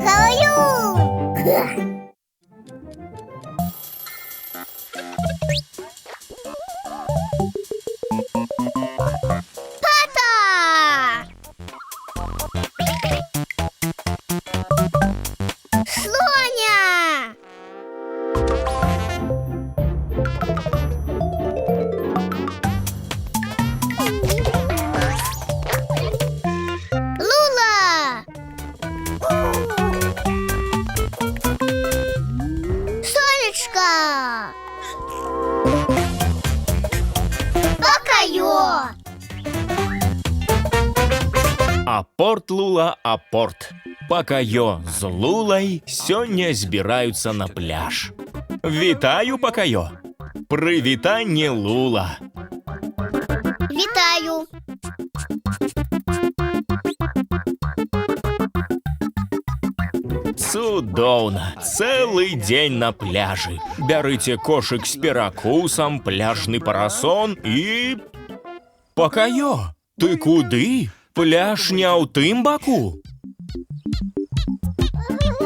Каю! Пата! Слоня! Лула! Сонечка! Покайо! Апорт, Лула, апорт. Пакайо з Лулай сёння збіраюцца на пляж. Вітаю, Пакайо! Прывітанне, Лула! Вітаю! Цудоўна! Цэлы дзень на пляжы. Бярыце кошык з перакусам, пляжны парасон і... Пакайо, ты куды? Пляж не ў тым баку?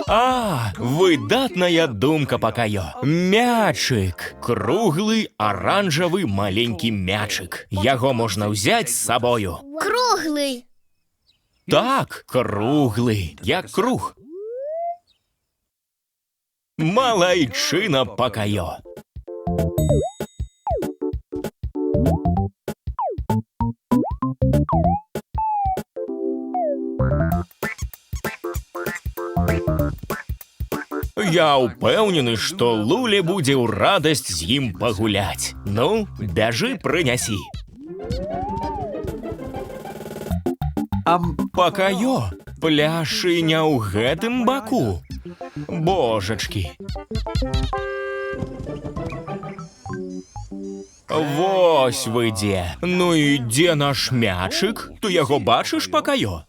А, выдатная думка, Пакайо. Мячык. Круглы, аранжавы маленькі мячык. Яго можна ўзяць з сабою. Круглый! Так, круглы, як круг. Малайчына, Пакайо. Я ўпэўнены, што Луле будзе ў радасць з ім пагуляць. Ну, бяжы, прынясі. Пакайо, пляж і не ў гэтым баку. Божачкі. Вось вы дзе. Ну і дзе наш мячык? Ты яго бачыш, Пакайо?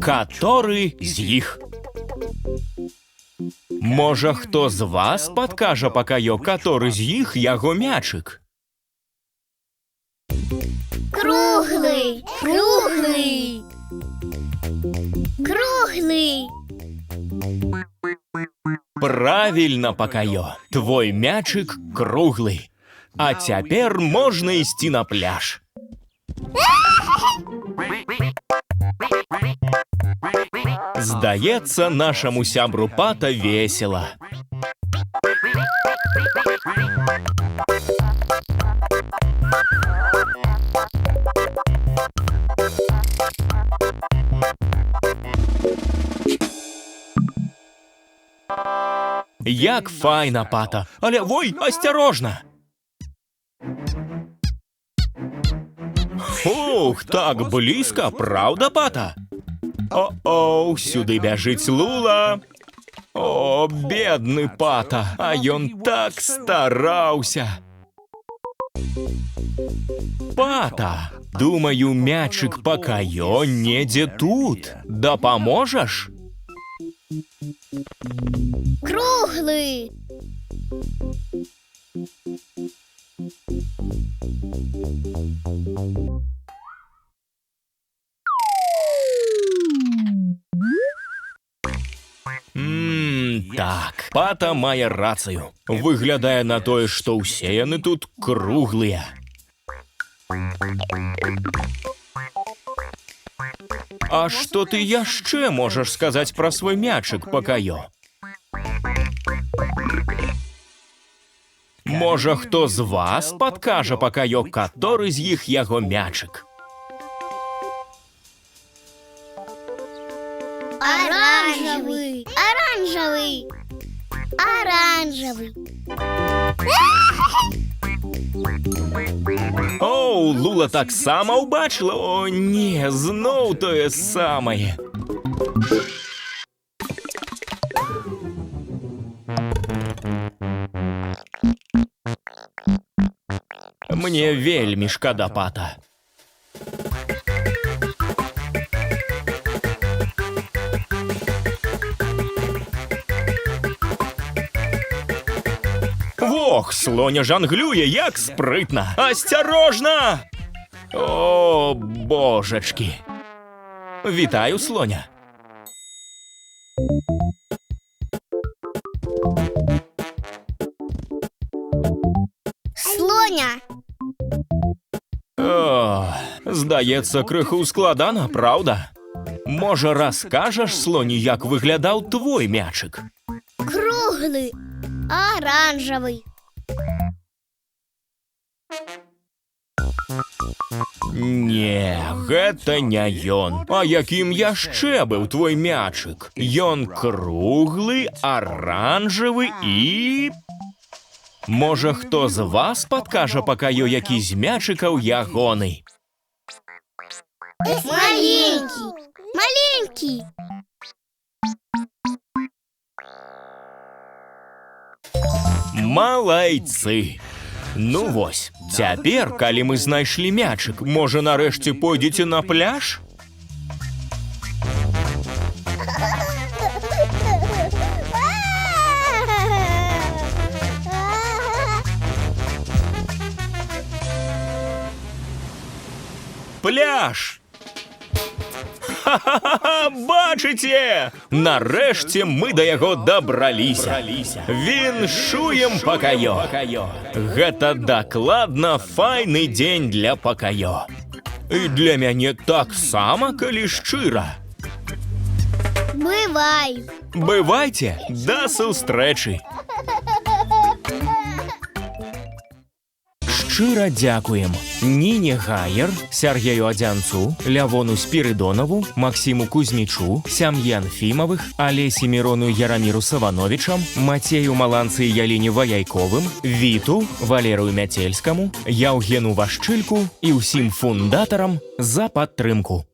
Каторы з іх? Можа, хто з вас падкажа, Пакайо, каторы з іх яго мячык? Круглый! Круглый! Круглый! Правильно, Пакайо. Твой мячык круглы. А цяпер можна ісці на пляж. Здаецца, нашаму сябру Пата весела. Як файна, Пата. Але, ой, асцярожна! Ух, так блізка, правда, Пата? О-оу, сюды бяжыць Лула. О, бедны Пата, а ён так стараўся. Пата, думаю, мячык Пакайо недзе тут. Дапаможаш? Круглый! Так, Пата мае рацыю. Выглядае на тое, што ўсе яны тут круглыя. А што ты яшчэ можаш сказаць пра свой мячык, Пакайо? Можа, хто з вас падкажа, Пакайо, каторы з іх яго мячык? Оранжевый! Оранжевый! Оранжевый! Оу, Лула таксама ўбачыла? О, не, зноў тое самае. Мне вельмі шкада, Пата. Ох, Ох, слоня жонглює, як спритно. Осторожно! О, божечки. Вітаю, слоня. Слоня. О, здається, криху складана, правда? Може, розкажеш, слоні, як виглядав твій м'ячик? Круглий. Оранжевий. Не, гэта не ён. А яким яшчэ быў твой мячик? Ён круглы, оранжевы і... Можа, хто з вас падкажа пакаё, які з мячыкаў ягоны? Маленький. Маленький. Малайцы! Ну вось, цяпер, калі мы знайшлі мячык, можа, нарэшце пойдзеце на пляж? Пляж! Ха-ха-ха! Бачыце! Нарэшце мы да яго дабраліся. Віншуем пакаё. Гэта дакладна файны дзень для пакаё. І для мяне таксама, калі шчыра. Бывай. Бывайце, да сустрэчы. Шчыра дзякуем Ніне Гаер, Сергею Адзянцу, Лявону Спіридонову, Максиму Кузьмічу, сям'і Анфімовых, Алесі Мірону Яраміру Савановичам, Мацею Маланцы і Яліне Ваяйковым, Віту, Валерыю Мяцельскаму, Яўгену Вашчыльку і ўсім фундатарам за падтрымку.